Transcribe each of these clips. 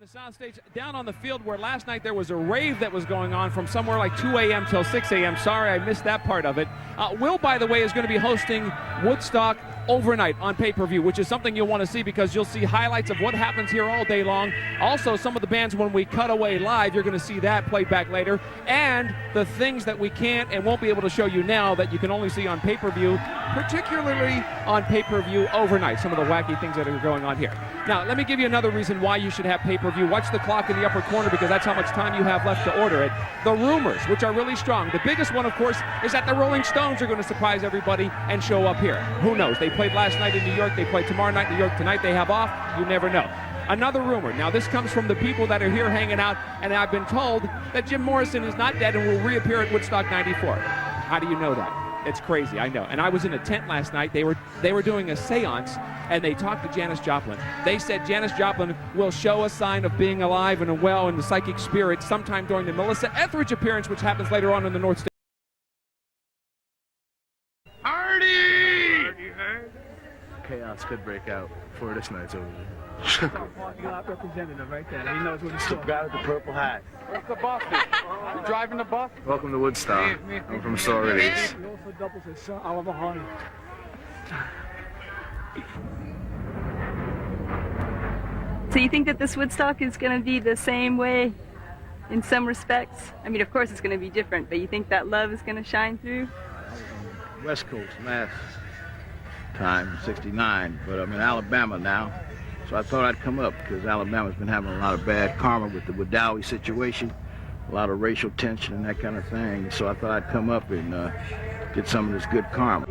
the soundstage down on the field where last night there was a rave that was going on from somewhere like 2 a.m. till 6 a.m. Sorry, I missed that part of it. Will, by the way, is going to be hosting Woodstock overnight on pay-per-view, which is something you'll want to see because you'll see highlights of what happens here all day long. Also, some of the bands when we cut away live, you're going to see that played back later, and the things that we can't and won't be able to show you now that you can only see on pay-per-view, particularly on pay-per-view overnight, some of the wacky things that are going on here. Now, let me give you another reason why you should have pay-per-view. Watch the clock in the upper corner because that's how much time you have left to order it. The rumors, which are really strong. The biggest one, of course, is that the Rolling Stones are going to surprise everybody and show up here. Who knows? They played last night in New York. They play tomorrow night in New York. Tonight they have off. You never know. Another rumor. Now, this comes from the people that are here hanging out, and I've been told that Jim Morrison is not dead and will reappear at Woodstock 94. How do you know that? It's crazy, I know. And I was in a tent last night. They were doing a seance, and they talked to Janis Joplin. They said Janis Joplin will show a sign of being alive and well in the psychic spirit sometime during the Melissa Etheridge appearance, which happens later on in the North State. Party! Chaos could break out before this night's over. Parking lot representative right there. He knows what he's The talking guy with the purple hat. Where's the bus? You driving the bus? Welcome to Woodstock. I'm from Sororities. He also doubles as Sir Oliver Hardy. So you think that this Woodstock is going to be the same way in some respects? I mean, of course it's going to be different, but you think that love is going to shine through? West Coast last time, 69, but I'm in Alabama now. So I thought I'd come up because Alabama's been having a lot of bad karma with the Woodowee situation, a lot of racial tension and that kind of thing. So I thought I'd come up and get some of this good karma.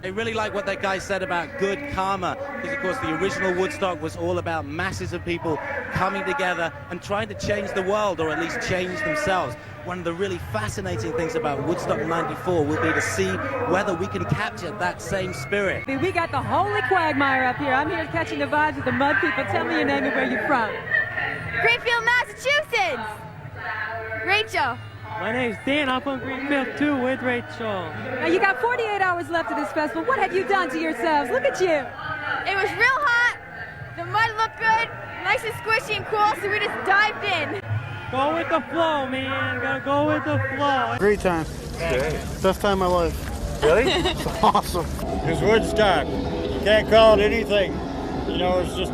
I really like what that guy said about good karma, because of course the original Woodstock was all about masses of people coming together and trying to change the world, or at least change themselves. One of the really fascinating things about Woodstock 94 will be to see whether we can capture that same spirit. We got the holy quagmire up here. I'm here catching the vibes with the mud people. Tell me your name and where you're from. Greenfield, Massachusetts. Rachel. My name's Dan. I'm from Greenfield too with Rachel. Now you got 48 hours left of this festival. What have you done to yourselves? Look at you. It was real hot. The mud looked good, nice and squishy and cool, so we just dived in. Go with the flow, man. Gotta go with the flow. Great time. Great. Best time of my life. Really? It's awesome. It's Woodstock. You can't call it anything. You know, it's just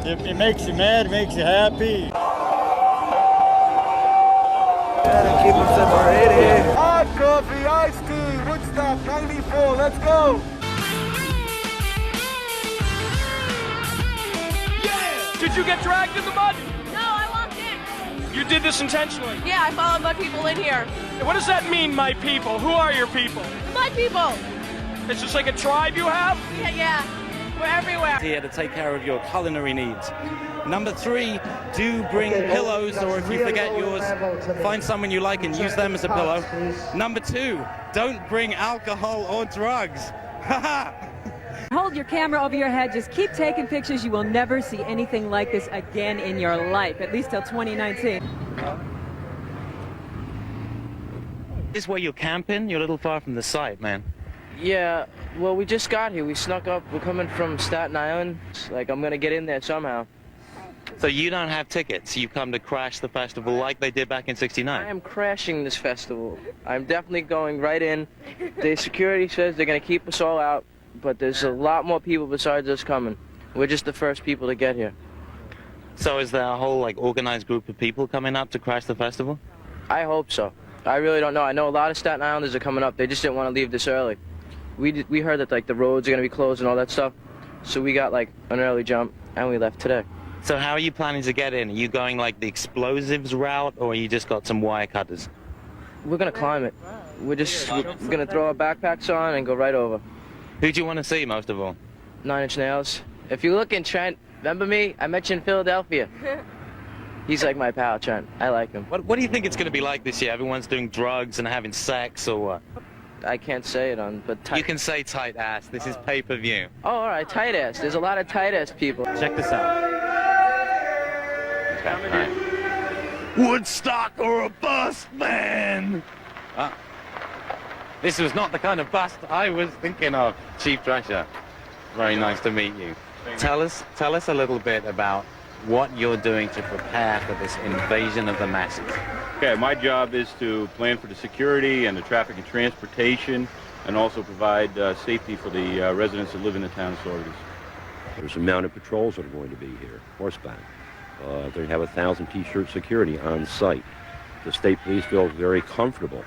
it makes you mad, it makes you happy. Keep them separated. Hot coffee, iced tea, Woodstock 94, let's go! Did you get dragged in the mud? No, I walked in. You did this intentionally. Yeah, I followed mud people in here. What does that mean, my people? Who are your people? Mud people. It's just like a tribe you have? Yeah. We're everywhere. Here to take care of your culinary needs. Number 3, do bring pillows, or if you forget yours, find someone you like and use them as a pillow. Number 2, don't bring alcohol or drugs. Hold your camera over your head. Just keep taking pictures. You will never see anything like this again in your life, at least till 2019. This is where you're camping? You're a little far from the site, man. Yeah, well, we just got here. We snuck up. We're coming from Staten Island. Like, I'm gonna get in there somehow. So you don't have tickets. You've come to crash the festival like they did back in '69. I am crashing this festival. I'm definitely going right in. The security says they're gonna keep us all out, but there's a lot more people besides us coming. We're just the first people to get here. So is there a whole, like, organized group of people coming up to crash the festival? I hope so. I really don't know. I know a lot of Staten Islanders are coming up. They just didn't want to leave this early. We heard that, like, the roads are gonna be closed and all that stuff, so we got, like, an early jump and we left today. So how are you planning to get in? Are you going like the explosives route, or you just got some wire cutters? We're gonna climb it. We're gonna throw our backpacks on and go right over. Who do you want to see most of all? 9 Inch Nails. If you look in Trent, remember me? I met you in Philadelphia. He's like my pal, Trent. I like him. What do you think it's going to be like this year? Everyone's doing drugs and having sex, or what? I can't say it on, but You can say tight ass. This is pay-per-view. Oh, all right, tight ass. There's a lot of tight ass people. Check this out. Okay, right. Woodstock or a bust, man! This was not the kind of bust I was thinking of. Chief Thrasher, very nice to meet you. Tell us a little bit about what you're doing to prepare for this invasion of the masses. Okay, my job is to plan for the security and the traffic and transportation, and also provide safety for the residents that live in the town of Saugerties. There's some mounted patrols that are going to be here, horseback. They have 1,000 T-shirt security on site. The state police feel very comfortable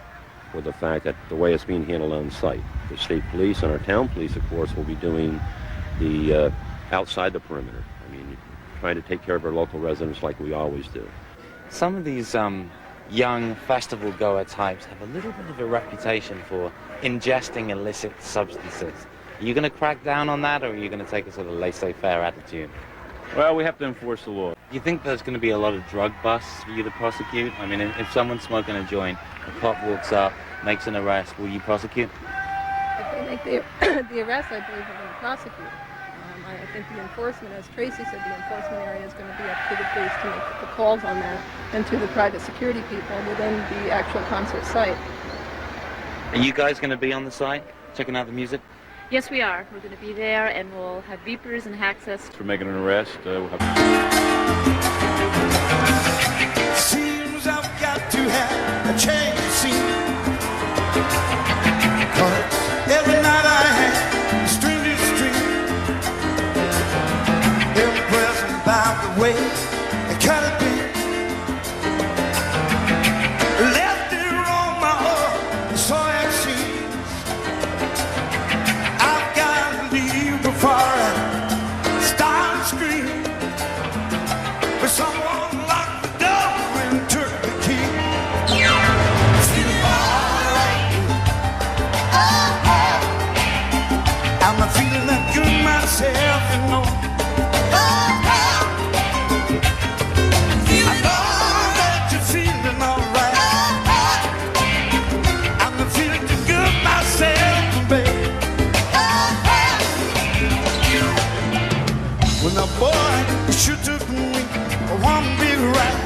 with the fact that the way it's being handled on site. The state police and our town police, of course, will be doing the outside the perimeter. I mean, trying to take care of our local residents like we always do. Some of these young festival-goer types have a little bit of a reputation for ingesting illicit substances. Are you going to crack down on that, or are you going to take a sort of laissez-faire attitude? Well, we have to enforce the law. Do you think there's going to be a lot of drug busts for you to prosecute? I mean, if someone's smoking a joint, a cop walks up, makes an arrest, will you prosecute? If they make the arrest, I believe we're going to prosecute. I think the enforcement, as Tracy said, the enforcement area is going to be up to the police to make the calls on that, and to the private security people within the actual concert site. Are you guys going to be on the site, checking out the music? Yes, we are. We're going to be there, and we'll have beepers and access. For making an arrest, we'll have... Seems I've got to have a change of scene. 'Cause every night I have a stranger's dream. Impressed by the way they cut it deep. Left it on my heart, so it seems. I've got to leave before I start to scream. But someone locked the door and took the key. Feel alright. I'm feeling that good myself, you know. I know that you're feeling alright. I'm feeling too good myself, babe. When the boy should took me one big ride,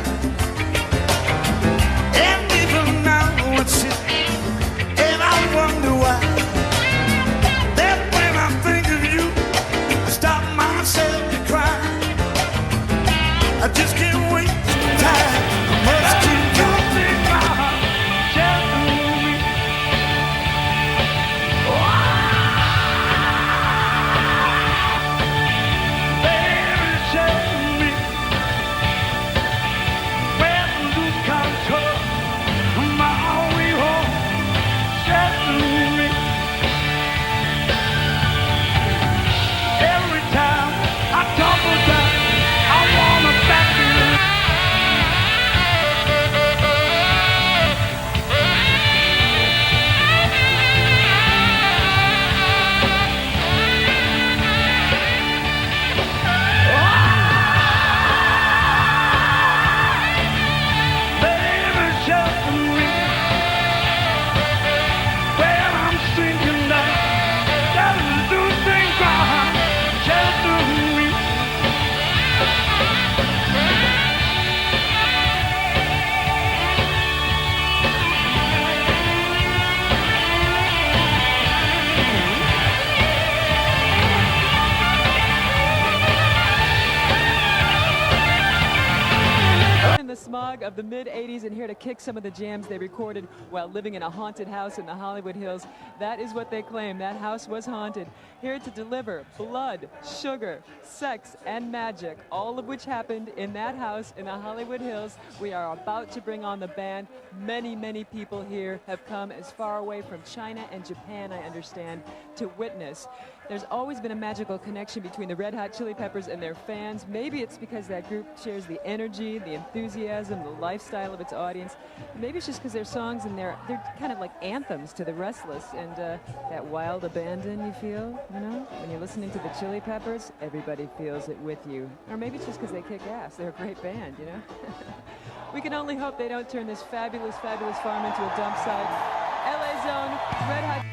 and even now it's it, and I wonder why. That when I think of you, I stop myself to cry. I just can't wait for time. I must keep going. My heart, just me. Baby, just me. When lose control, my way home, just me. Every time I tumble down, I wanna back you. Baby, just me. When I'm sinking down, just do things right. Just do me. In the smog of the mid-'80s, and here to kick some of the jams they recorded while living in a haunted house in the Hollywood Hills. That is what they claim. That house was haunted. Here to deliver blood, sugar, sex, and magic, all of which happened in that house in the Hollywood Hills. We are about to bring on the band. Many, many people here have come as far away from China and Japan, I understand, to witness. There's always been a magical connection between the Red Hot Chili Peppers and their fans. Maybe it's because that group shares the energy, the enthusiasm, the lifestyle of its audience. Maybe it's just because their songs and they're kind of like anthems to the restless and that wild abandon you feel, you know? When you're listening to the Chili Peppers, everybody feels it with you. Or maybe it's just because they kick ass. They're a great band, you know? We can only hope they don't turn this fabulous, fabulous farm into a dump site. LA Zone, Red Hot.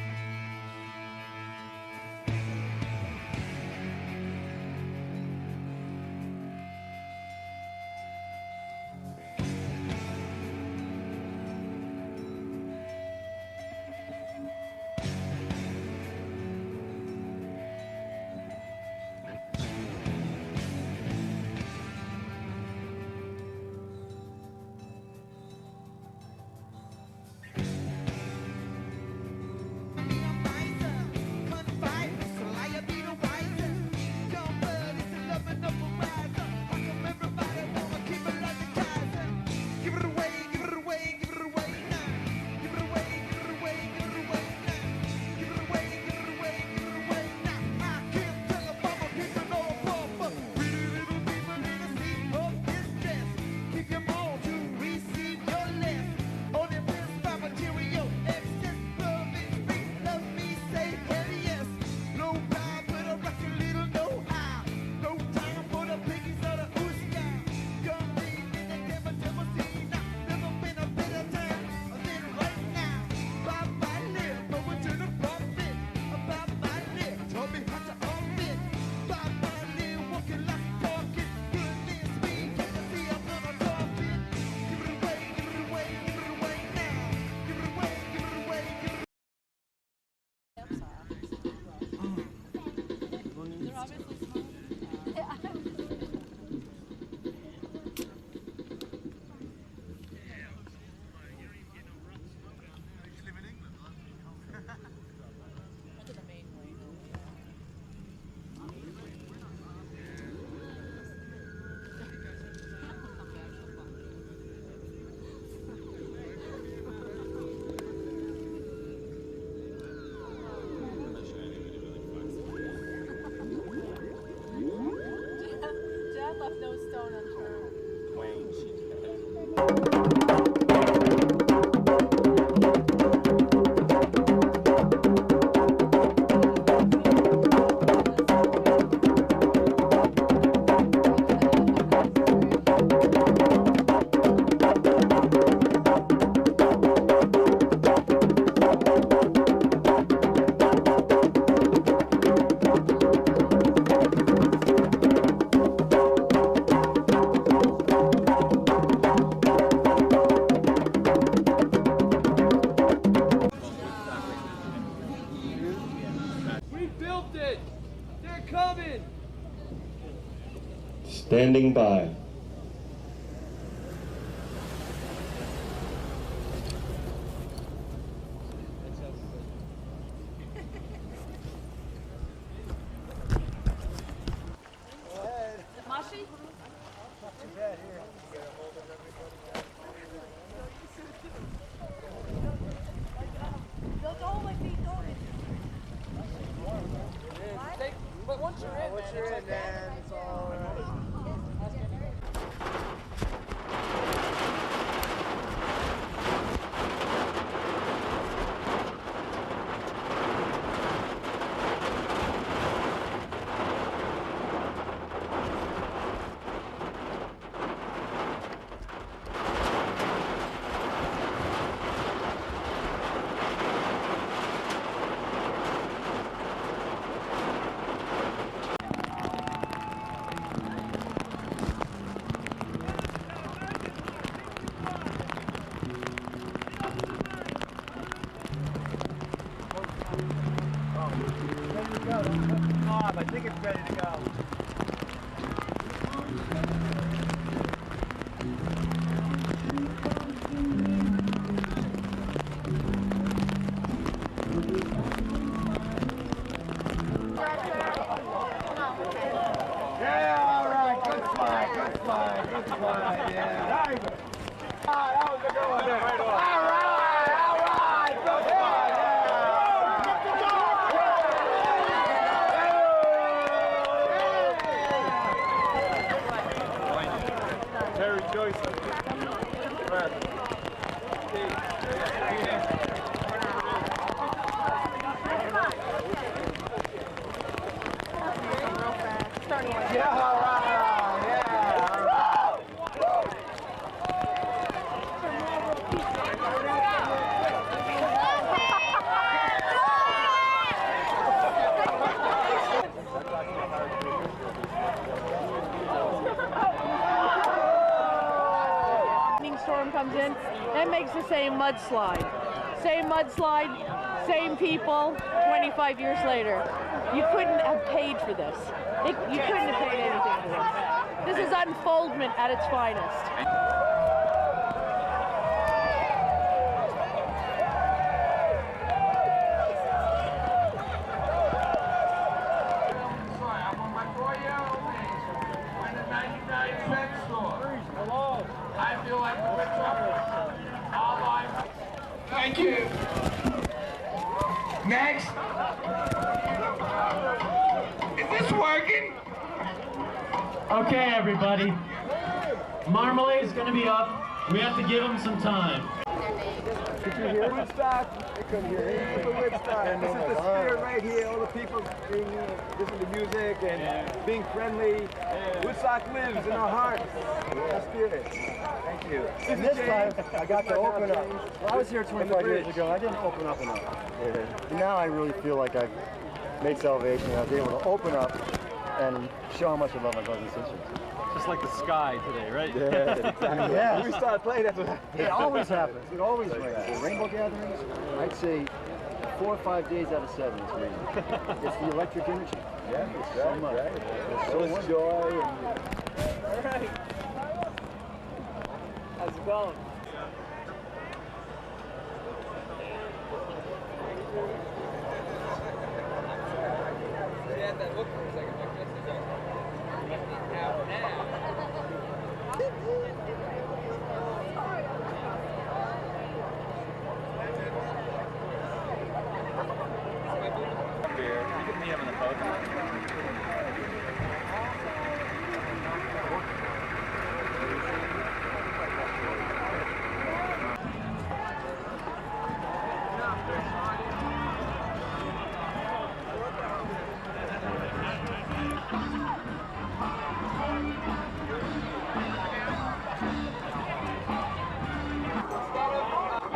Standing by. Mashi? But once you're in, man, it's all right. I think it's ready to go. Yeah, all right, good slide, yeah. That was a good one there. All right, good slide, yeah. Terry Joyce. Yeah, all right, yeah, all right. Storm comes in, that makes the same mudslide. Same mudslide, same people, 25 years later. You couldn't have paid for this. You couldn't have paid anything for this. This is unfoldment at its finest. I feel like we're all live. Thank you. Next. Is this working? Okay, everybody. Marmalade's gonna be up. We have to give him some time. Did you hear Woodstock? I couldn't hear anything but Woodstock. This is the spirit right here. All the people being listening to music and being friendly. Woodstock lives in our hearts. The spirit. Thank you. And this time, I got to open up. Well, I was here 25 years ago. I didn't open up enough. And now I really feel like I've made salvation. I was able to open up and show how much I love my brothers and sisters. Just like the sky today, right? Yeah, exactly. Yeah. When we started playing, that's what happened. It always happens. It always rains. The rainbow gatherings, I'd say 4 or 5 days out of 7 it's raining. It's the electric energy. Yeah, it's so much. Right. It's so There's joy. And... All right. How's it going? She had that look for a second, like this is out now. You get me having a photo.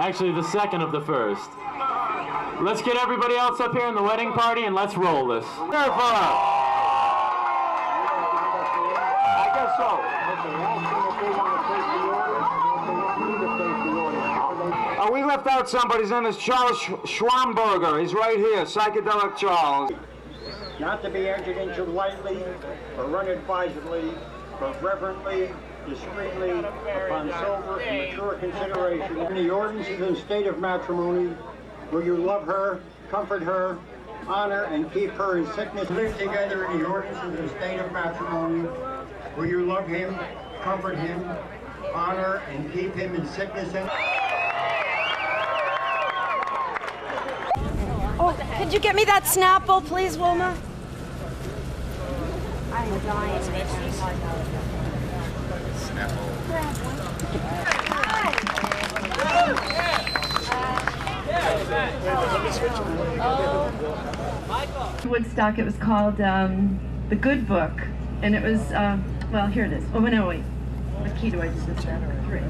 Actually, the second of the first. Let's get everybody else up here in the wedding party and let's roll this. I guess so. We left out somebody. His name is Charles Schwamberger. He's right here, Psychedelic Charles. Not to be entered into lightly or run advisedly, but reverently, discreetly, upon sober and mature consideration. In the ordinances and state of matrimony, will you love her, comfort her, honor and keep her in sickness? Live together in the ordinances and state of matrimony, will you love him, comfort him, honor and keep him in sickness and... Oh, could you get me that Snapple, please, Wilma? I'm dying. Woodstock, it was called The Good Book, and it was, well, here it is. Oh, no, wait. What key do I just miss? Three.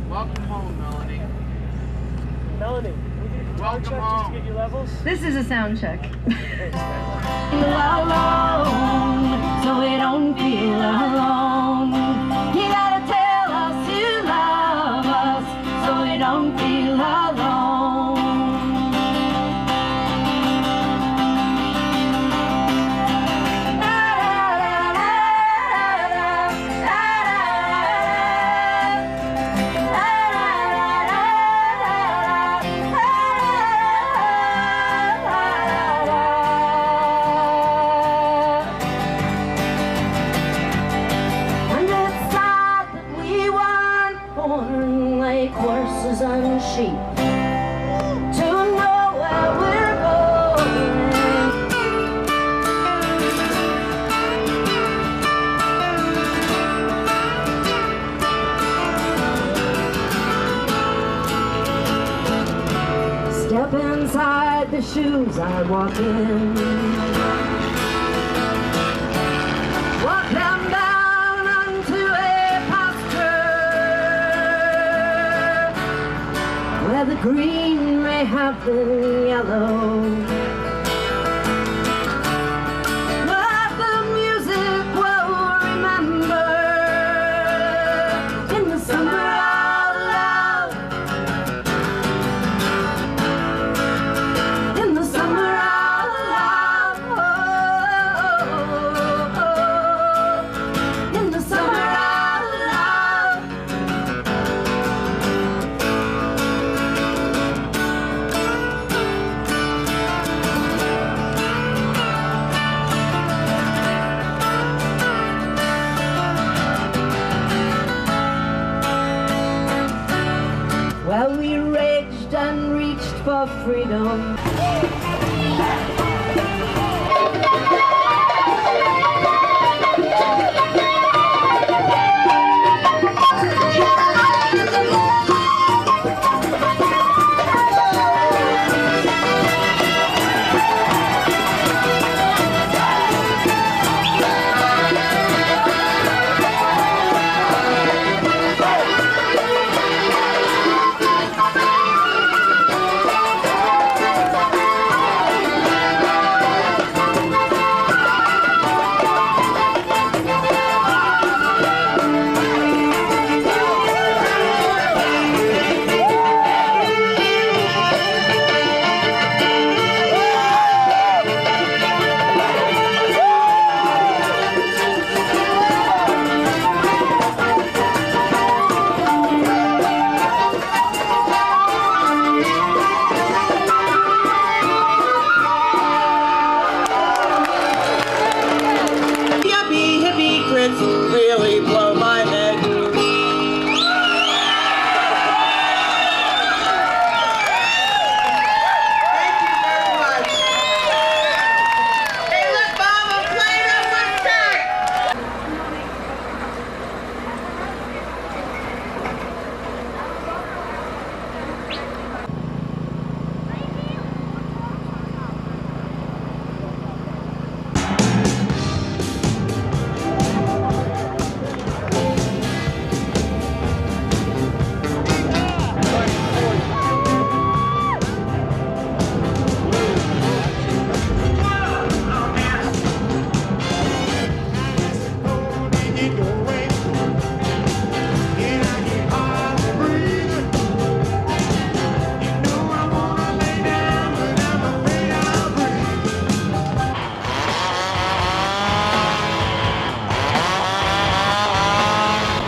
Welcome home, Melanie. Melanie, welcome home. Get your levels? This is a sound check. Alone, so we don't feel alone. You gotta tell us you love us, so we don't feel alone. Horses and sheep to know where we're going. Step inside the shoes I walk in. Walk them down unto a where the green may have been yellow, but the music will remember in the summer of love, in the summer of love, in the summer of love. Well, we raged and reached for freedom.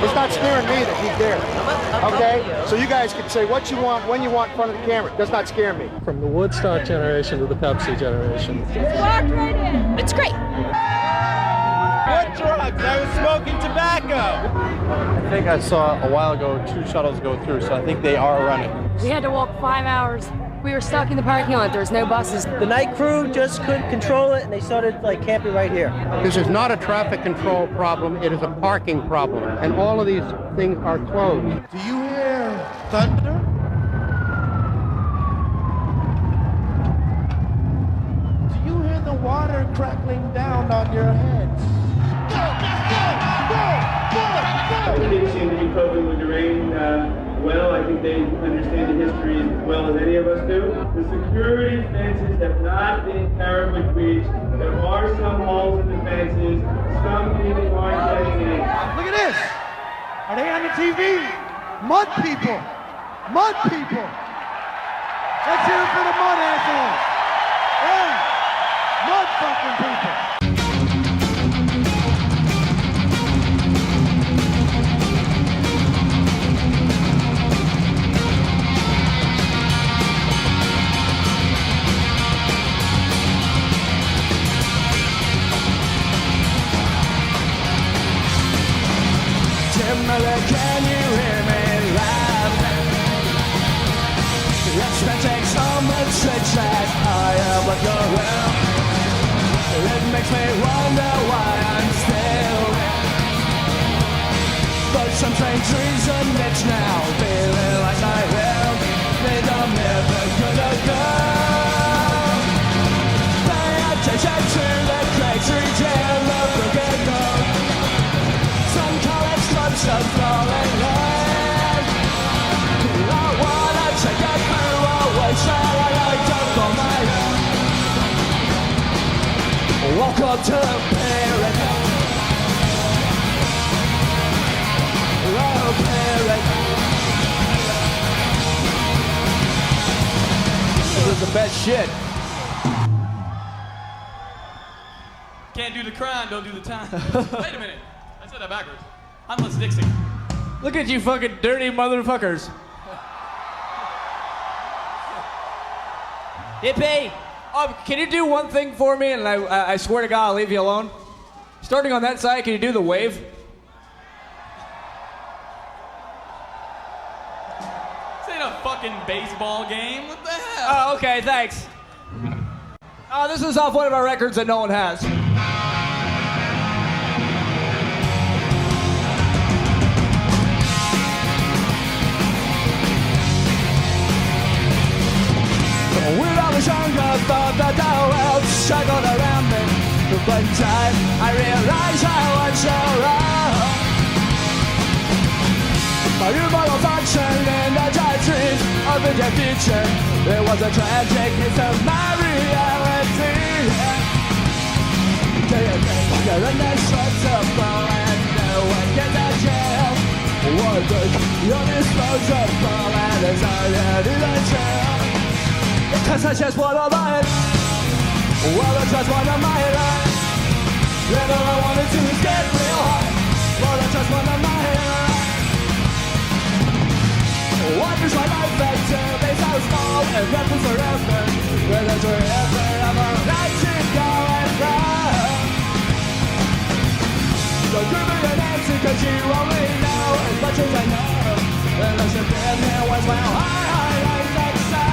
It's not scaring me that he's there. Okay? So you guys can say what you want, when you want in front of the camera. It does not scare me. From the Woodstock generation to the Pepsi generation. Walked right in. It's great. What drugs? I was smoking tobacco. I think I saw a while ago 2 shuttles go through, so I think they are running. We had to walk 5 hours. We were stuck in the parking lot. There was no buses. The night crew just couldn't control it, and they started camping right here. This is not a traffic control problem. It is a parking problem, and all of these things are closed. Do you hear thunder? Do you hear the water crackling down on your heads? The kids seem to be coping with the rain well. I think they understand the history as well as any of us do. The security fences have not been terribly breached. There are some holes in the fences. Some people aren't getting in. Look at this. Are they on the TV? Mud people. Mud people. Let's hear it for the mud assholes. Yeah. Mud fucking people. Can you hear me laugh? Expecting someone to that I am a girl. It makes me wonder why I'm still here. But some strange reason it's now feeling like I am. And I'm never gonna go. Pay attention to the crazy jam of the get-go. Some call it slumps of falling land. I wanna take a crew away, so I don't go my own. Welcome to paradise. Oh, paradise. This is the best shit. Can't do the crime, don't do the time. Wait a minute. I said that backwards. I'm Les Dixon. Look at you fucking dirty motherfuckers. Hippie! Can you do one thing for me, and I swear to God I'll leave you alone? Starting on that side, can you do the wave? This ain't a fucking baseball game. What the hell? Oh, okay, thanks. This is off one of our records that no one has. When I was younger, thought that the world struggled around me. But in time, I realized I was so wrong. My real function in the dark dreams of the future. It was a tragic piece of my reality. Do you think you're indestructible and no one gets out of jail? Or think you're disposable and it's already the jail? Cause I just wanna live. Well, I just wanna my life. And all I wanna do is get real high. Well, I just wanna my life. What is my life vector? They so small and nothing forever. Where there's forever, I'm alright to go and run. Don't give me an answer cause you only know as much as I know. And I should been there once my high like that side.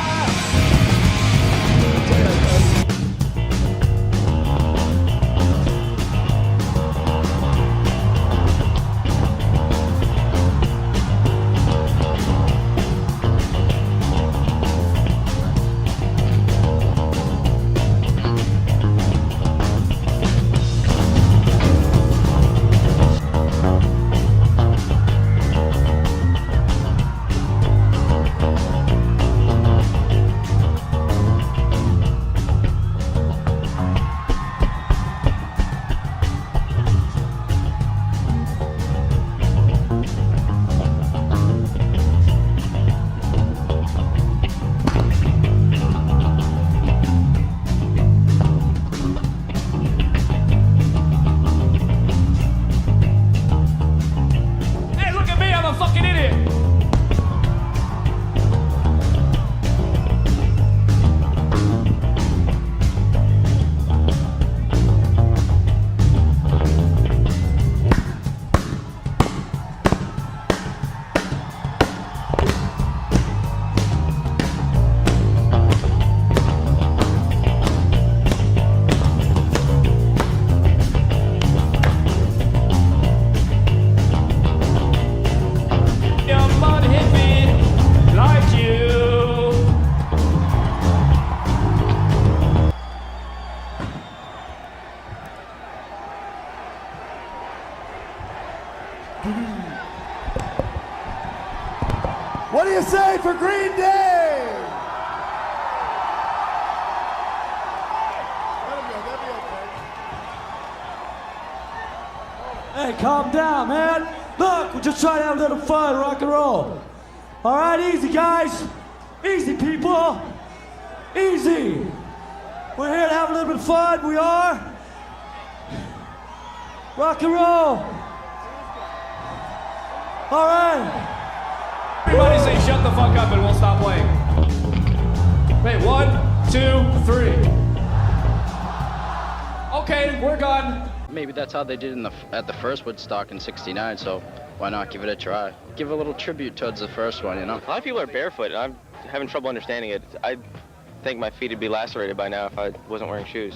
What do you say for Green Day? Hey, calm down, man. Look, we're just trying to have a little fun, rock and roll. All right, easy, guys. Easy, people. Easy. We're here to have a little bit of fun. We are. Rock and roll. All right. Everybody say shut the fuck up and we'll stop playing. Wait, 1, 2, 3. Okay, we're gone. Maybe that's how they did at the first Woodstock in '69, so why not give it a try? Give a little tribute towards the first one, you know? A lot of people are barefoot, and I'm having trouble understanding it. I think my feet would be lacerated by now if I wasn't wearing shoes.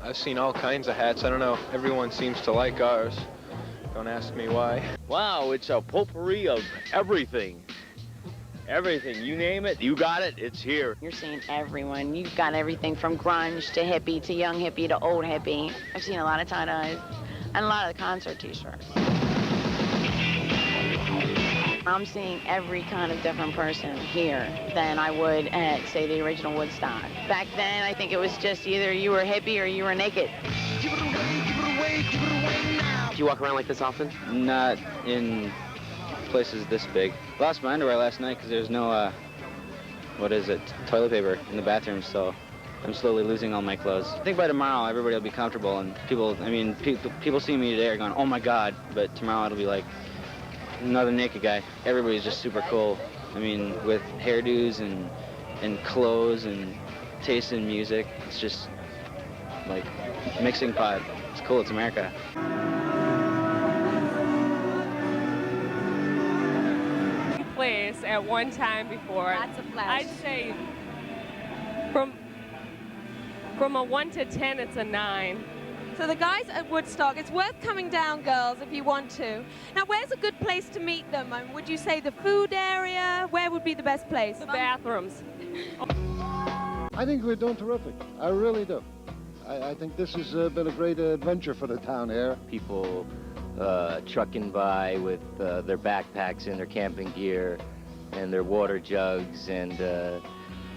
I've seen all kinds of hats. I don't know. Everyone seems to like ours. Don't ask me why. Wow, it's a potpourri of everything. Everything, you name it, you got it, it's here. You're seeing everyone. You've got everything from grunge to hippie to young hippie to old hippie. I've seen a lot of tie-dyes and a lot of the concert t-shirts. I'm seeing every kind of different person here than I would at, say, the original Woodstock. Back then, I think it was just either you were hippie or you were naked. Do you walk around like this often? Not in places this big. Lost my underwear last night because there's no, toilet paper in the bathroom, so I'm slowly losing all my clothes. I think by tomorrow everybody will be comfortable, and people see me today are going, oh my God, but tomorrow it'll be like another naked guy. Everybody's just super cool. I mean, with hairdos and clothes and taste in music, it's just like mixing pot. It's cool, it's America. Place at one time before. Lots of flash. I'd say from a 1 to 10, it's a 9. So the guys at Woodstock, it's worth coming down, girls, if you want to. Now, where's a good place to meet them? Would you say the food area? Where would be the best place? The bathrooms. I think we're doing terrific. I really do. I think this has been a great adventure for the town here. People trucking by with their backpacks and their camping gear and their water jugs and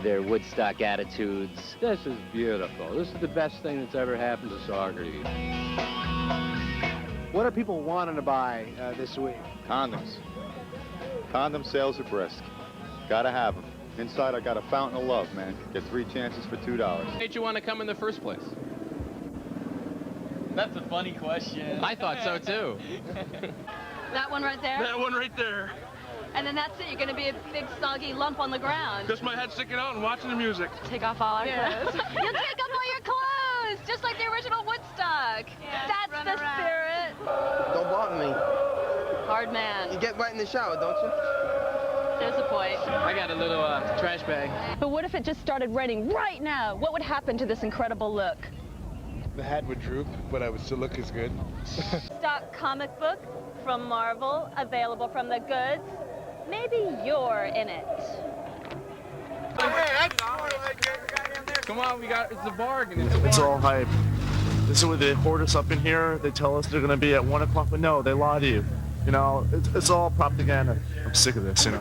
their Woodstock attitudes. This is beautiful. This is the best thing that's ever happened to Saugerties. What are people wanting to buy this week? Condoms. Condom sales are brisk. Gotta have them. Inside, I got a fountain of love, man. Get 3 chances for $2. Why did you want to come in the first place? That's a funny question. I thought so too. That one right there? That one right there. And then that's it. You're going to be a big soggy lump on the ground. Just my head sticking out and watching the music. Take off all our clothes. You'll take off all your clothes, just like the original Woodstock. That's the spirit. Don't bother me. Hard man. You get wet in the shower, don't you? There's a point. I got a little trash bag. But what if it just started raining right now? What would happen to this incredible look? The hat would droop, but I would still look as good. Stock comic book from Marvel, available from the goods. Maybe you're in it. Come on, it's a bargain. It's all hype. This is where they hoard us up in here. They tell us they're going to be at 1 o'clock, but no, they lie to you. You know, it's all propaganda. I'm sick of this, you know.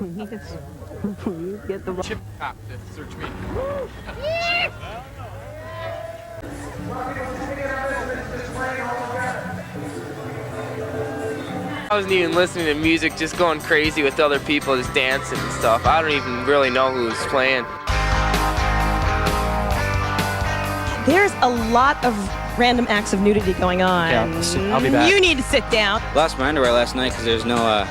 Get the chip cop to search me. I wasn't even listening to music, just going crazy with other people, just dancing and stuff. I don't even really know who was playing. There's a lot of random acts of nudity going on. Yeah, I'll be back. You need to sit down. Lost my underwear last night because there's no,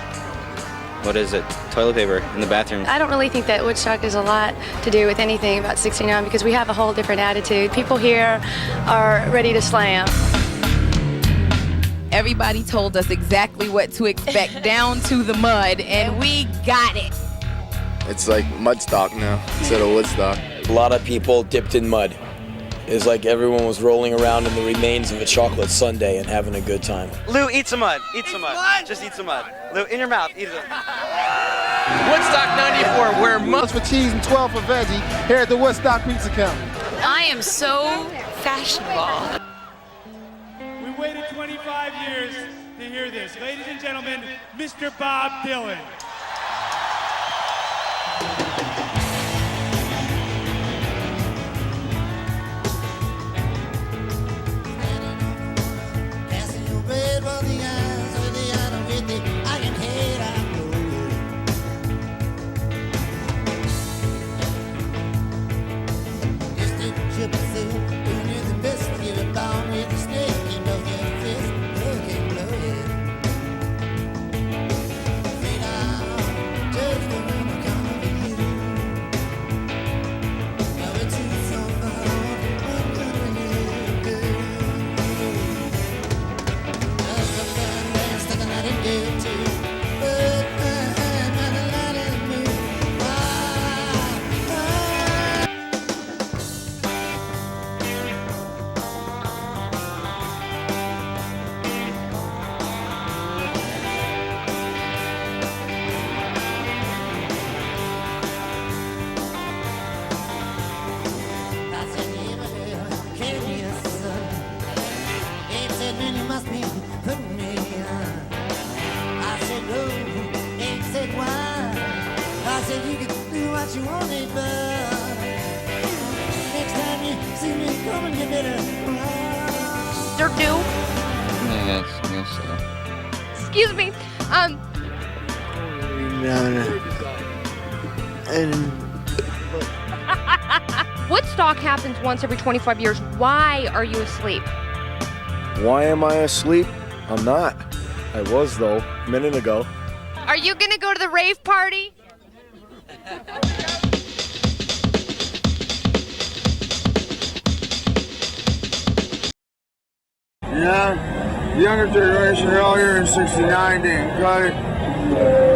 toilet paper in the bathroom. I don't really think that Woodstock has a lot to do with anything about 69 because we have a whole different attitude. People here are ready to slam. Everybody told us exactly what to expect down to the mud, and we got it. It's like Mudstock now instead of Woodstock. A lot of people dipped in mud. It's like everyone was rolling around in the remains of a chocolate sundae and having a good time. Lou, eat some mud. Eat some mud. Just eat some mud. Lou, in your mouth. Eat it. Woodstock 94, where much for cheese and 12 for veggie, here at the Woodstock Pizza Company. I am so fashionable. waited 25 years to hear this. Ladies and gentlemen, Mr. Bob Dylan. Excuse me. Woodstock happens once every 25 years. Why are you asleep? Why am I asleep? I'm not. I was, though, a minute ago. Are you gonna go to the rave party? Yeah, the younger generation earlier in '69 didn't cut it.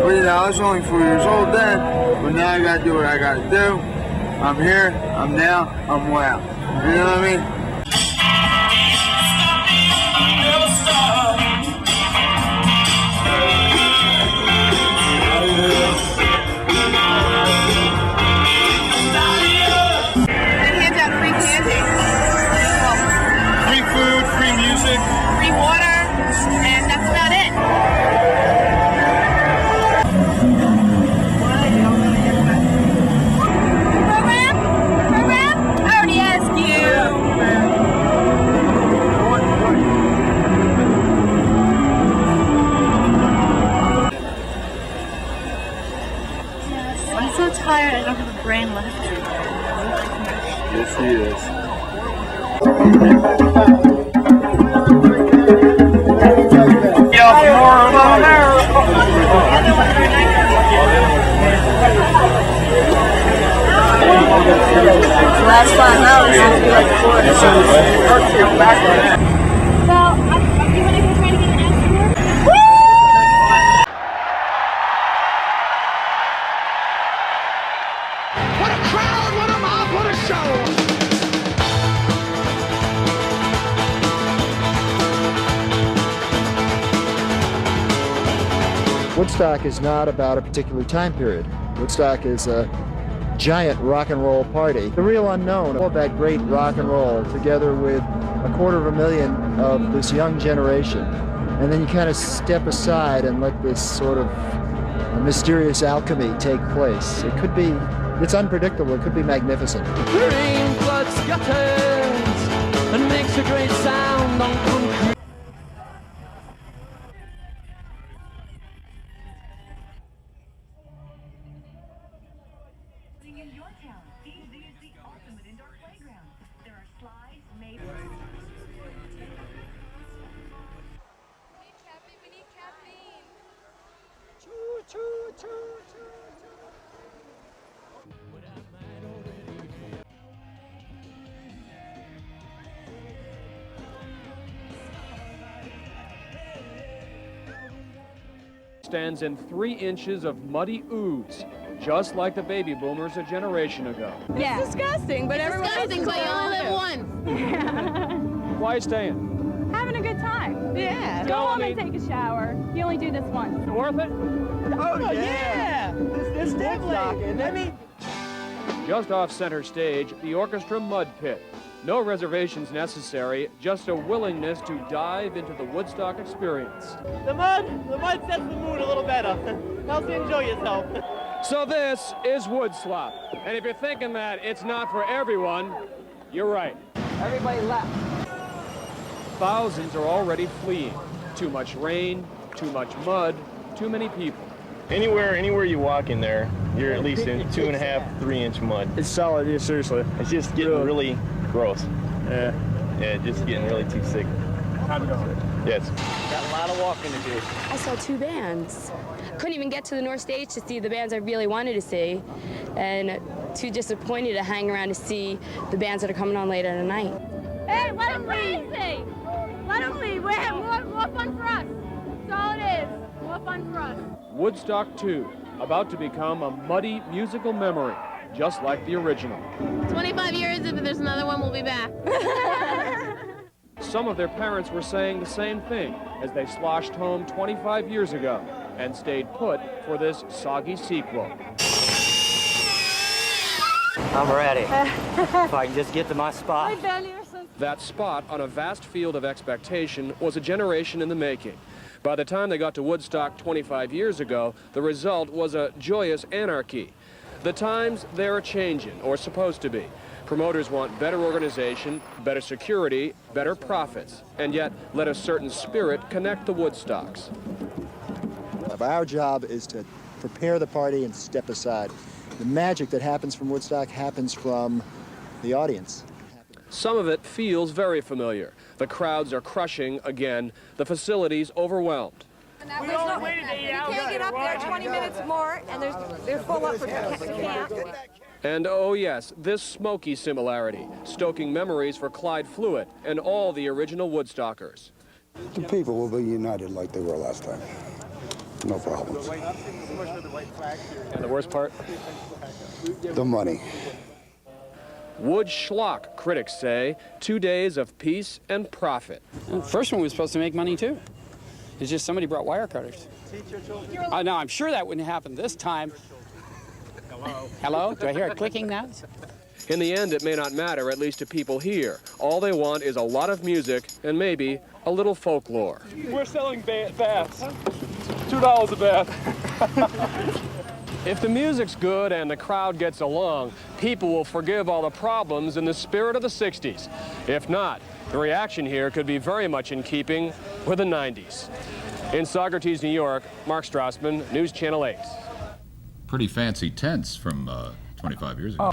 But you know, I was only 4 years old then, but now I gotta do what I gotta do. I'm here, I'm now, I'm wow. You know what I mean? Hands out free candy. Free food, free music, Free water, and that's about it. Program? I already asked you. I'm so tired, I don't have a brain left. Yes, he is. Last 5 hours seems to be like 4. Well, I'm trying to get an answer here. What a crowd, what a mob, what a show! Woodstock is not about a particular time period. Woodstock is a giant rock and roll party. The real unknown, all that great rock and roll, together with 250,000 of this young generation. And then you kind of step aside and let this sort of mysterious alchemy take place. It could be, it's unpredictable, it could be magnificent. Rain blood scatters and makes a great sound on concrete. Stands in 3 inches of muddy ooze, just like the baby boomers a generation ago. Yeah. It's disgusting, but everyone disgusting, but you only live once. Why staying? Having a good time. Yeah. Go home and take a shower. You only do this once. Worth it? Oh, yeah. This definitely. Just off center stage, the orchestra Mud Pit. No reservations necessary, just a willingness to dive into the Woodstock experience. The mud sets the mood a little better. Helps you enjoy yourself. So this is Woodstock. And if you're thinking that it's not for everyone, you're right. Everybody left. Thousands are already fleeing. Too much rain, too much mud, too many people. Anywhere you walk in there, you're at least in 2.5, 3-inch mud. It's solid, yeah, seriously. It's just getting really gross. Yeah, just getting really too sick. Time to go. Yes. Got a lot of walking to do. I saw 2 bands. Couldn't even get to the North Stage to see the bands I really wanted to see, and too disappointed to hang around to see the bands that are coming on later tonight. Hey, let them leave! Let them leave. We have more fun for us. That's all it is. More fun for us. Woodstock 2, about to become a muddy musical memory, just like the original. 25 years, if there's another one, we'll be back. Some of their parents were saying the same thing as they sloshed home 25 years ago and stayed put for this soggy sequel. I'm ready. If I can just get to my spot. That spot on a vast field of expectation was a generation in the making. By the time they got to Woodstock 25 years ago, the result was a joyous anarchy. The times, they're changing, or supposed to be. Promoters want better organization, better security, better profits, and yet let a certain spirit connect the Woodstocks. Our job is to prepare the party and step aside. The magic that happens from Woodstock happens from the audience. Some of it feels very familiar. The crowds are crushing again, the facilities overwhelmed. We all waited 8 hours. You can't get up there 20 minutes more, and they're full up for camp. And oh yes, this smoky similarity, stoking memories for Clyde Fluitt and all the original Woodstockers. The people will be united like they were last time. No problems. And the worst part? The money. Wood schlock, critics say. 2 days of peace and profit. Well, the first one was supposed to make money too. It's just somebody brought wire cutters. Now, I'm sure that wouldn't happen this time. Hello? Hello? Do I hear a clicking now? In the end, it may not matter, at least to people here. All they want is a lot of music and maybe a little folklore. We're selling baths. $2 a bath. If the music's good and the crowd gets along, people will forgive all the problems in the spirit of the 60s. If not, the reaction here could be very much in keeping with the 90s. In Saugerties, New York, Mark Strassman, News Channel 8. Pretty fancy tents from 25 years ago.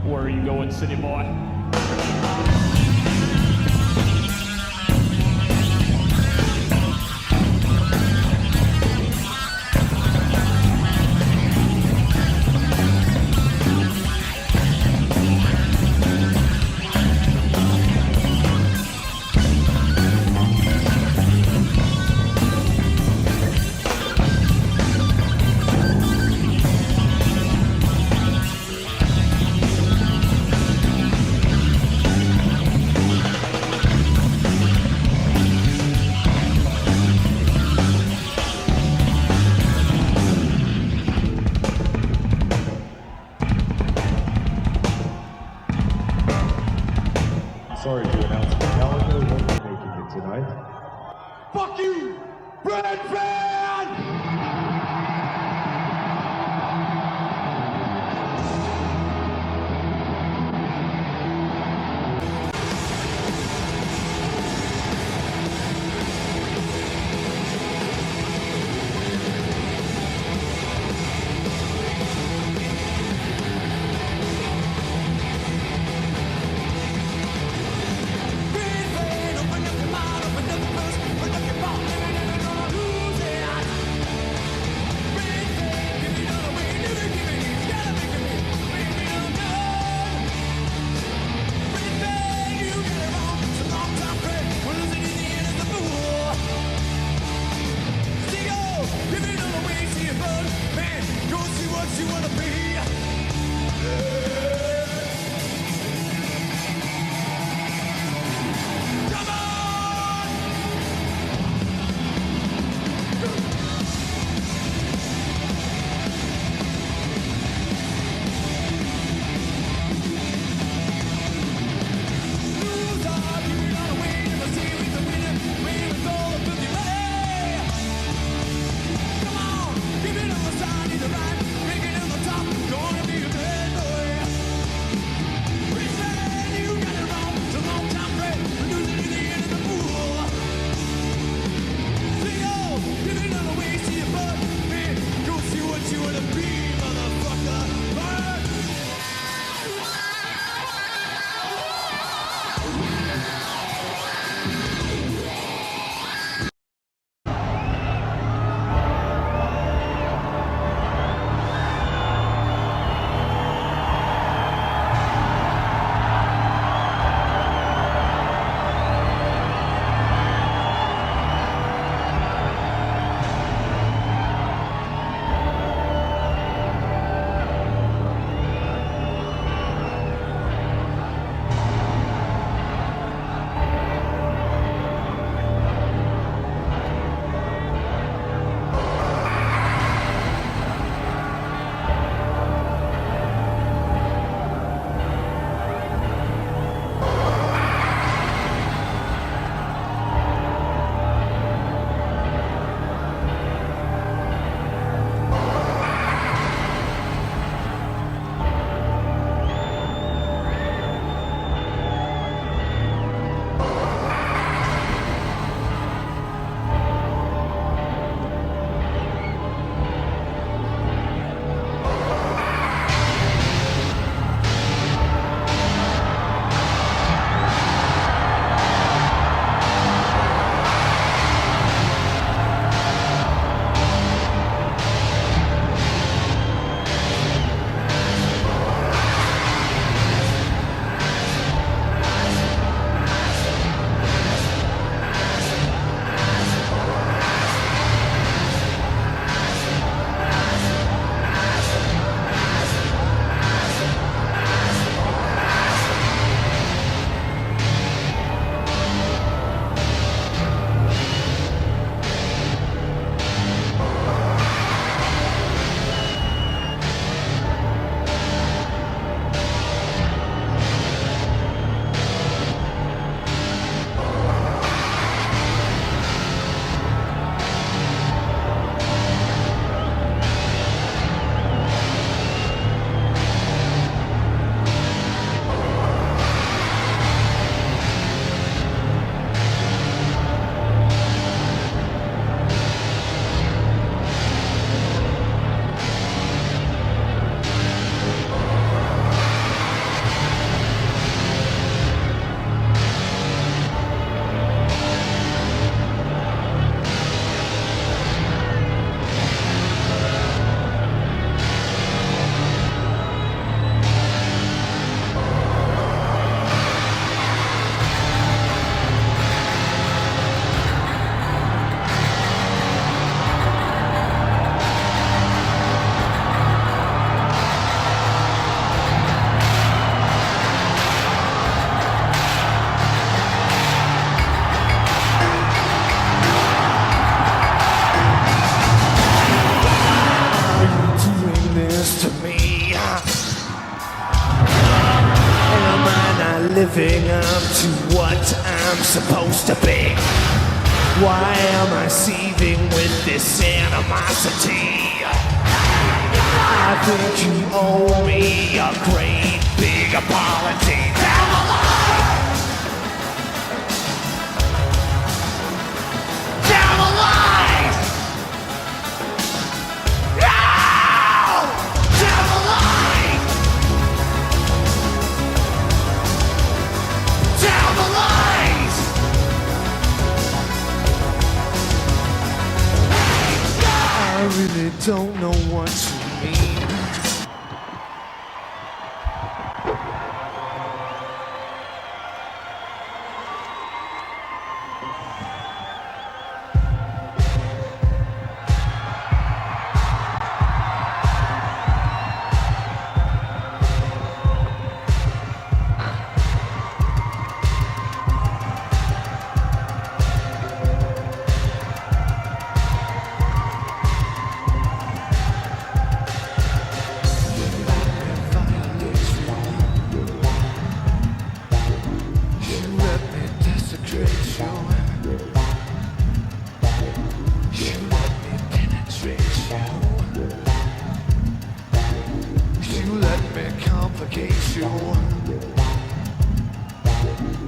Where are you going, city boy? Sorry to announce Metallica won't be making it tonight. Fuck you, Brad Fan! living up to what I'm supposed to be? Why am I seething with this animosity? I think you owe me a great big apology. Tell the lies! Tell the lies! No! Tell the lies! Tell the lies! I really don't know what you mean.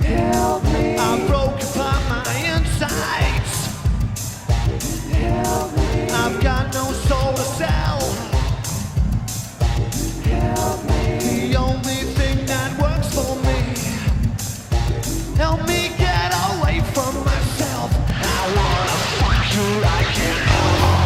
Help me. I'm broken by my insides. Help me. I've got no soul to sell. Help me. The only thing that works for me. Help me get away from myself. I wanna fuck you like an animal.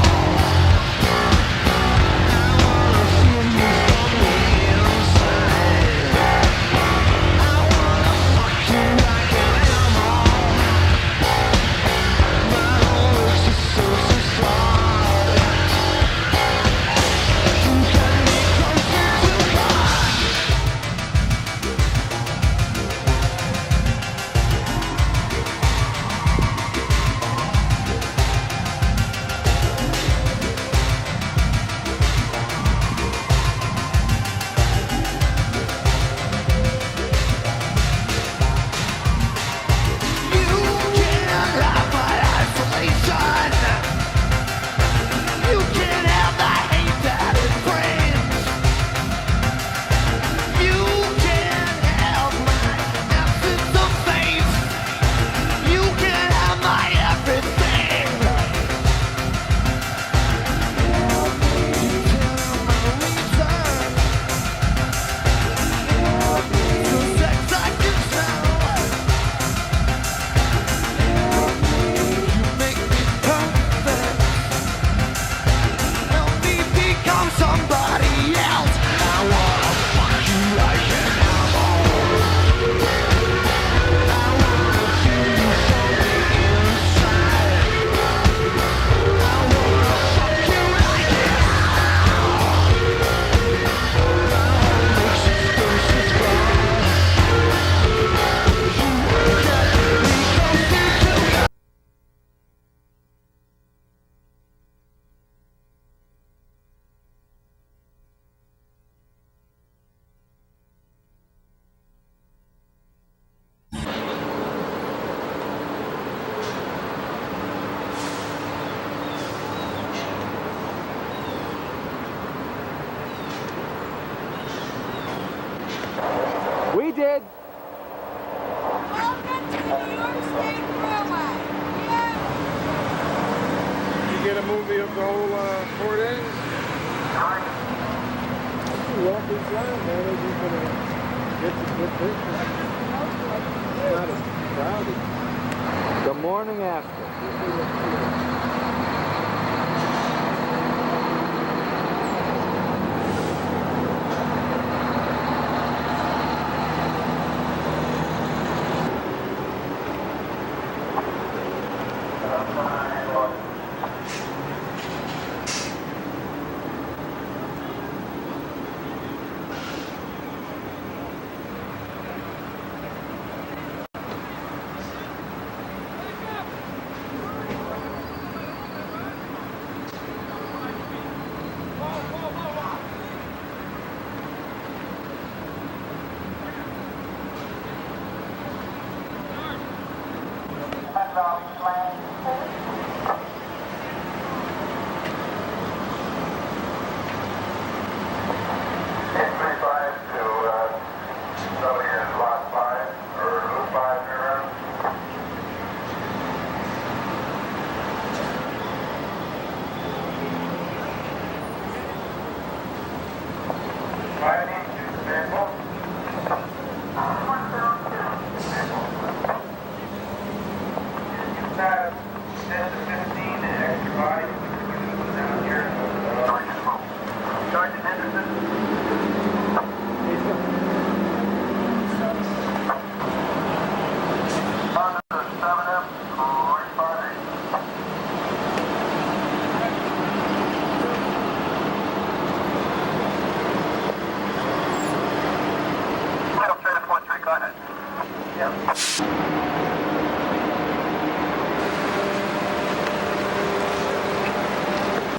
We did. Welcome to the New York State Railway. Did you get a movie of the whole 4 days? Walk inside, man. You're gonna get some good pictures. Not as crowded. The morning after.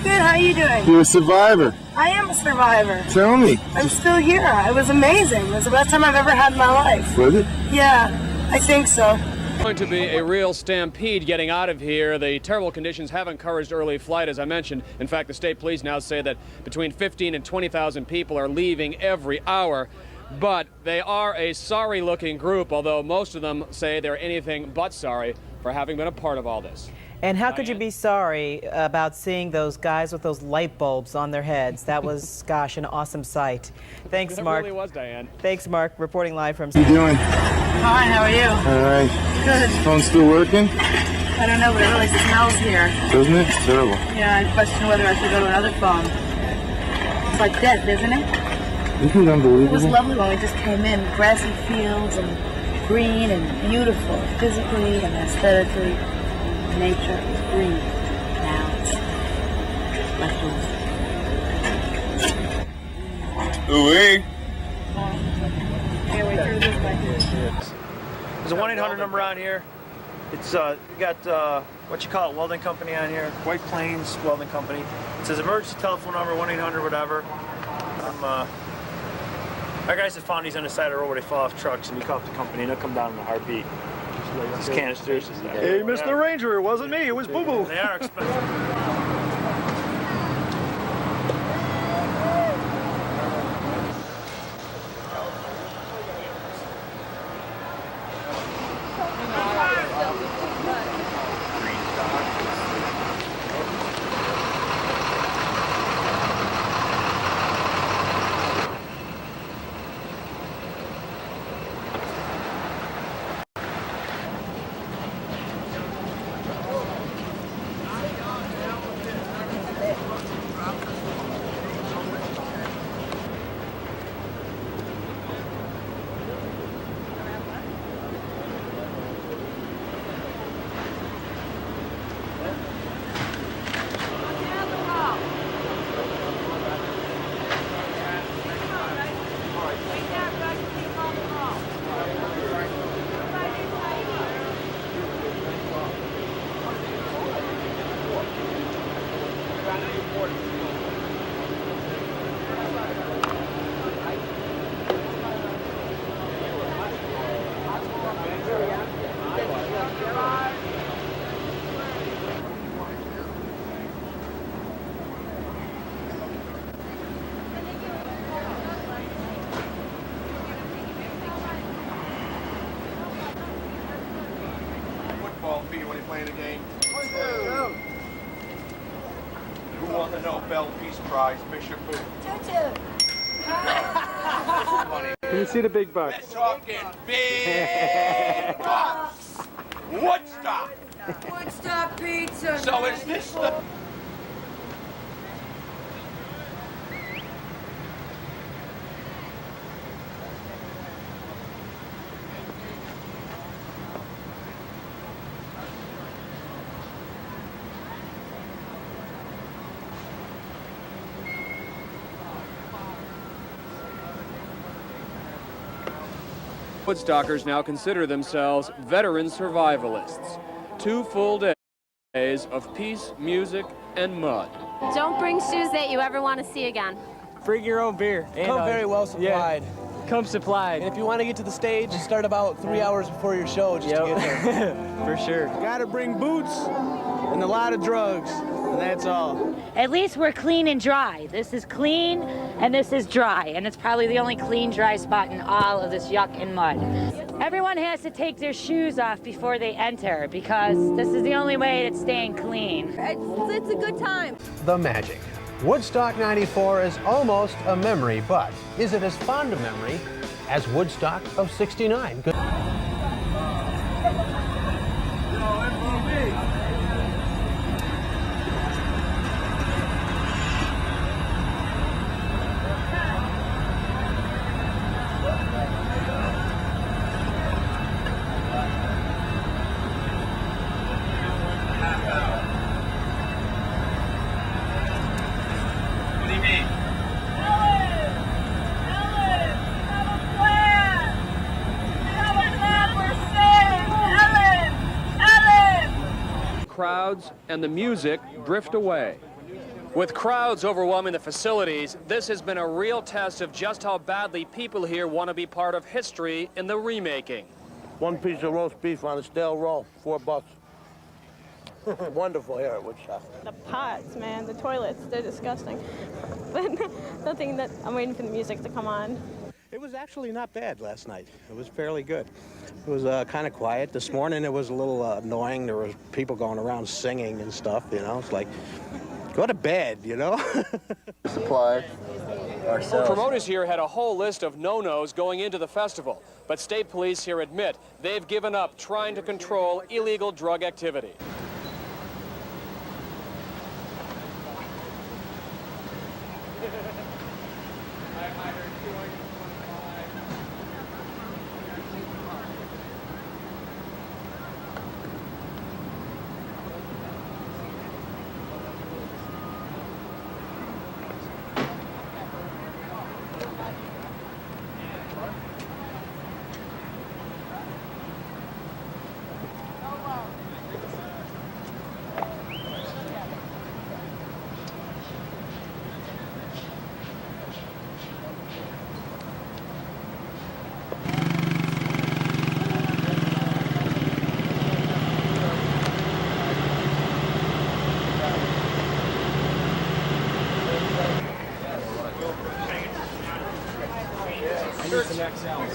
Good, how are you doing? You're a survivor. I am a survivor. Tell me. I'm still here. It was amazing. It was the best time I've ever had in my life. Was it? Yeah, I think so. Going to be a real stampede getting out of here. The terrible conditions have encouraged early flight, as I mentioned. In fact, the state police now say that between 15 and 20,000 people are leaving every hour. But they are a sorry-looking group, although most of them say they're anything but sorry for having been a part of all this. And how could you be sorry about seeing those guys with those light bulbs on their heads? That was, gosh, an awesome sight. Thanks, Mark. It really was, Diane. Thanks, Mark. Reporting live from... How you doing? Fine, how are you? All right. Good. Phone still working? I don't know, but it really smells here. Doesn't it? Terrible. Yeah, I question whether I should go to another phone. It's like death, isn't it? Isn't it unbelievable? It was lovely when we just came in. Grassy fields and green and beautiful, physically and aesthetically. Nature is green. Now it's left over. Ooh-wee. There's a 1-800 number on here. It's we got what you call it, welding company on here, White Plains Welding Company. It says emergency telephone number 1-800 whatever. Our guys have found these on the side of the road where they fall off trucks, and you call up the company and they'll come down in a heartbeat. These canisters. Hey, Mr. Ranger, it wasn't me, it was Boo Boo. They are expensive. When you're playing a game. Who won the Nobel Peace Prize? Bishop who? Can you see the big bucks? We're talking big bucks. Woodstock. Woodstock pizza. So is this the... Woodstockers now consider themselves veteran survivalists. 2 full days of peace, music, and mud. Don't bring shoes that you ever want to see again. Bring your own beer. Come very well supplied. Come supplied. And if you want to get to the stage, start about 3 hours before your show just to get there. For sure. Gotta bring boots and a lot of drugs, and that's all. At least we're clean and dry. This is clean and this is dry, and it's probably the only clean, dry spot in all of this yuck and mud. Everyone has to take their shoes off before they enter because this is the only way it's staying clean. It's a good time. The magic. Woodstock 94 is almost a memory, but is it as fond a memory as Woodstock of 69? Good. Crowds and the music drift away. With crowds overwhelming the facilities, this has been a real test of just how badly people here want to be part of history in the remaking. One piece of roast beef on a stale roll, $4. Wonderful here at Woodstock. The pots, man, the toilets, they're disgusting. But nothing that I'm waiting for the music to come on. It was actually not bad last night. It was fairly good. It was kind of quiet. This morning it was a little annoying. There was people going around singing and stuff, you know. It's like, go to bed, you know. Supply ourselves. Promoters here had a whole list of no-nos going into the festival, but state police here admit they've given up trying to control illegal drug activity.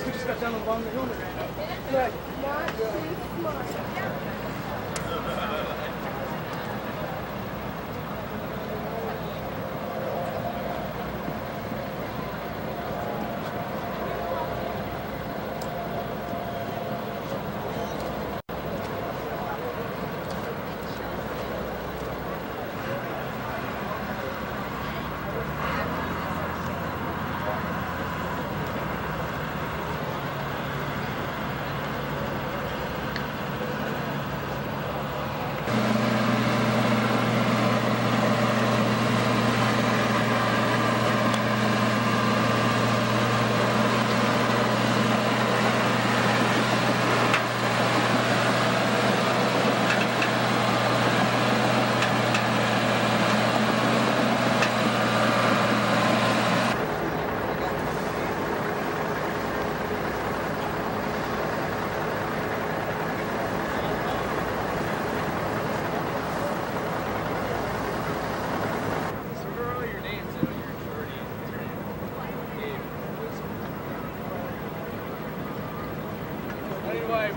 We just got done with Long Hill. Not too smart.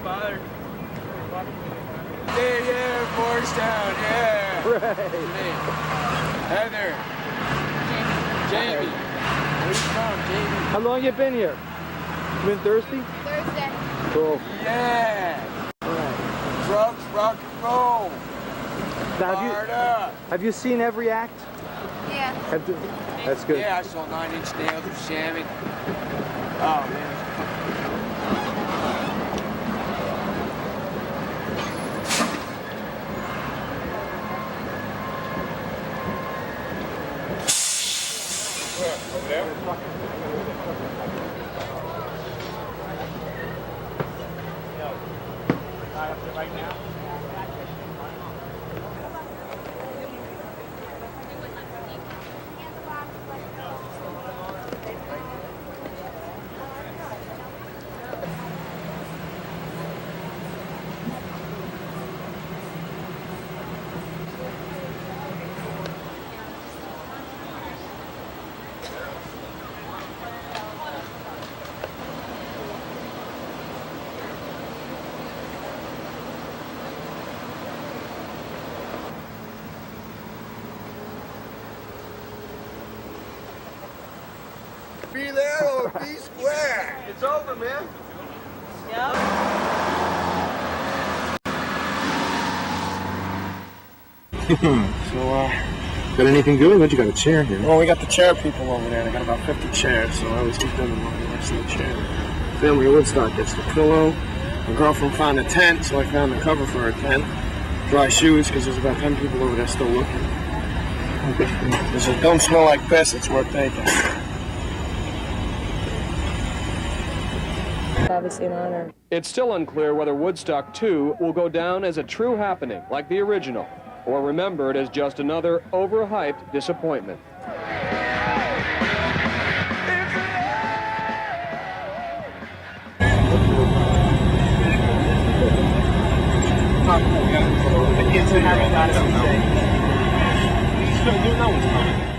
Father. Yeah, Morristown, yeah. Right. Heather. Jamie. Where you from, Jamie? How long you been here? You been thirsty? Thursday. Cool. Yeah. Drugs, rock and roll. Now, Fired up. have you seen every act? Yeah. That's good. Yeah, I saw 9 Inch Nails with Shammy. Oh, man. Over there? Right now? Oh, B square. It's over, man. So, got anything good? What, you got a chair here? Well, we got the chair people over there. They got about 50 chairs, so I always keep them next to the chair. Family of Woodstock gets the pillow. My girlfriend found a tent, so I found the cover for her tent. Dry shoes, because there's about 10 people over there still looking. If it don't smell like piss, it's worth taking. Obviously an honor. It's still unclear whether Woodstock 2 will go down as a true happening, like the original, or remembered as just another overhyped disappointment. No one's coming.